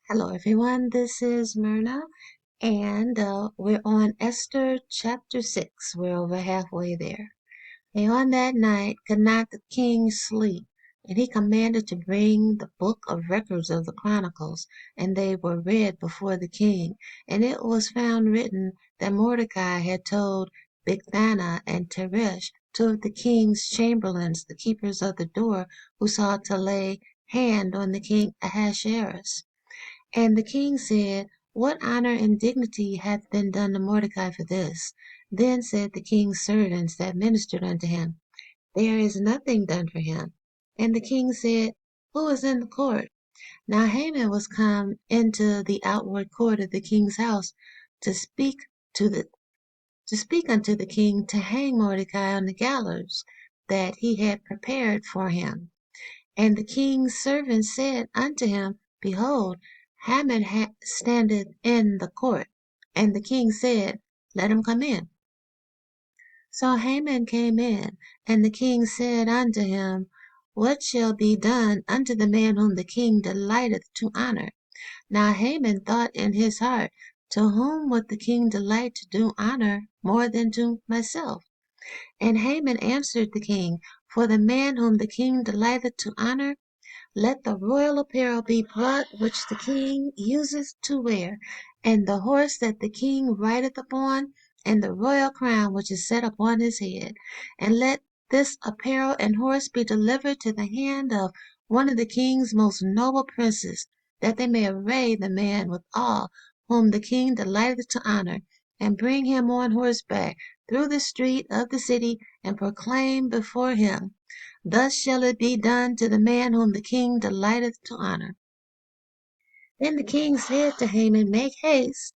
Hello, everyone. This is Myrna, and we're on Esther Chapter 6. We're over halfway there. And on that night could not the king sleep, and he commanded to bring the book of records of the Chronicles, and they were read before the king. And it was found written that Mordecai had told Bigthana and Teresh, two of the king's chamberlains, the keepers of the door, who sought to lay hand on the king Ahasuerus. And the king said, What honor and dignity hath been done to Mordecai for this? Then said the king's servants that ministered unto him, There is nothing done for him. And the king said, Who is in the court? Now Haman was come into the outward court of the king's house to speak to the to speak unto the king to hang Mordecai on the gallows that he had prepared for him. And the king's servants said unto him, Behold, Haman standeth in the court. And the king said, Let him come in. So Haman came in, and the king said unto him, What shall be done unto the man whom the king delighteth to honor? Now Haman thought in his heart, To whom would the king delight to do honor more than to myself? And Haman answered the king, For the man whom the king delighteth to honor, let the royal apparel be brought which the king useth to wear, and the horse that the king rideth upon, and the royal crown which is set upon his head. And let this apparel and horse be delivered to the hand of one of the king's most noble princes, that they may array the man with all whom the king delighteth to honor, and bring him on horseback through the street of the city, and proclaim before him, Thus shall it be done to the man whom the king delighteth to honor. Then the king said to Haman, Make haste,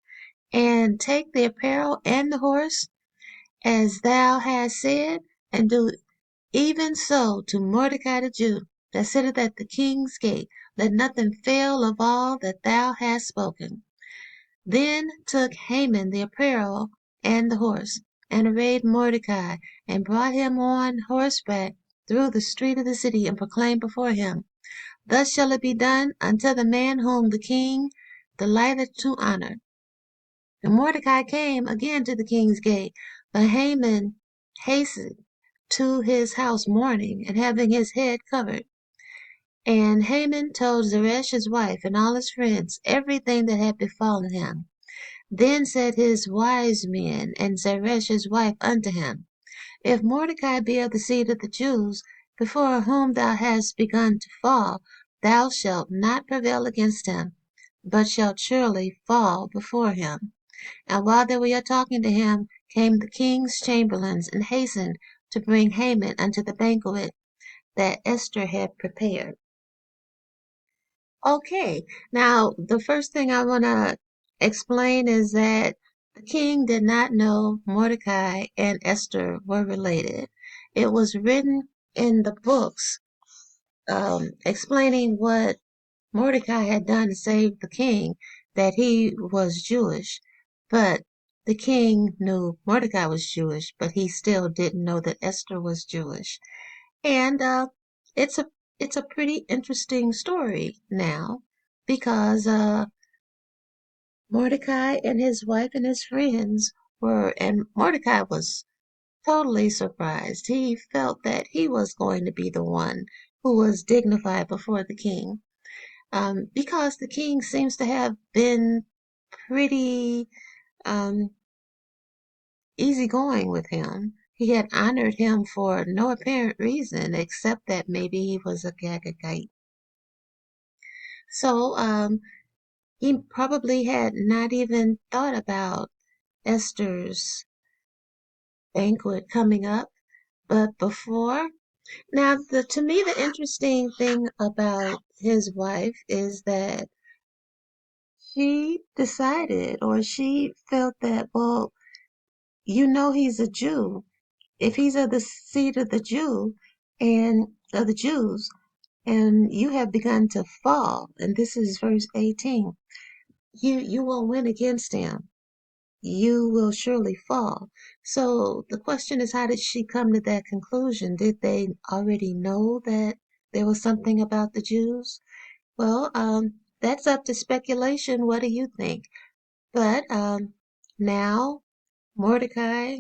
and take the apparel and the horse, as thou hast said, and do even so to Mordecai the Jew, that sitteth at the king's gate. Let nothing fail of all that thou hast spoken. Then took Haman the apparel and the horse, and arrayed Mordecai, and brought him on horseback through the street of the city, and proclaimed before him, Thus shall it be done unto the man whom the king delighteth to honor. And Mordecai came again to the king's gate, but Haman hastened to his house mourning, and having his head covered. And Haman told Zeresh his wife and all his friends everything that had befallen him. Then said his wise men and Zeresh his wife unto him, If Mordecai be of the seed of the Jews, before whom thou hast begun to fall, thou shalt not prevail against him, but shalt surely fall before him. And while they were yet talking to him, came the king's chamberlains, and hastened to bring Haman unto the banquet that Esther had prepared. Okay, now the first thing I want to explain is that the king did not know Mordecai and Esther were related. It was written in the books explaining what Mordecai had done to save the king, that he was Jewish, but the king knew Mordecai was Jewish, but he still didn't know that Esther was Jewish. And it's a it's a pretty interesting story now because Mordecai and his wife and his friends and Mordecai was totally surprised. He felt that he was going to be the one who was dignified before the king, because the king seems to have been pretty um, easygoing with him. He had honored him for no apparent reason except that maybe he was a Gagagite. So he probably had not even thought about Esther's banquet coming up. But before, now to me the interesting thing about his wife is that she decided, or she felt that, well, he's a Jew. If he's of the seed of the Jew and of the Jews, and you have begun to fall, and this is verse 18, you will win against him. You will surely fall. So the question is, how did she come to that conclusion? Did they already know that there was something about the Jews? Well, That's up to speculation. What do you think? But now Mordecai,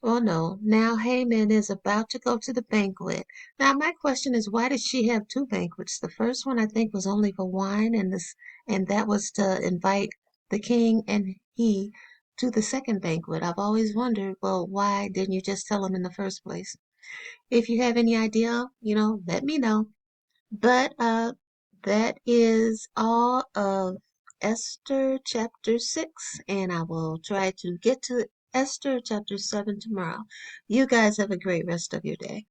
well, no, now Haman is about to go to the banquet. Now, my question is, why did she have two banquets? The first one I think was only for wine, and that was to invite the king and he to the second banquet. I've always wondered, well, why didn't you just tell him in the first place? If you have any idea, let me know. But that is all of Esther chapter 6, and I will try to get to Esther chapter 7 tomorrow. You guys have a great rest of your day.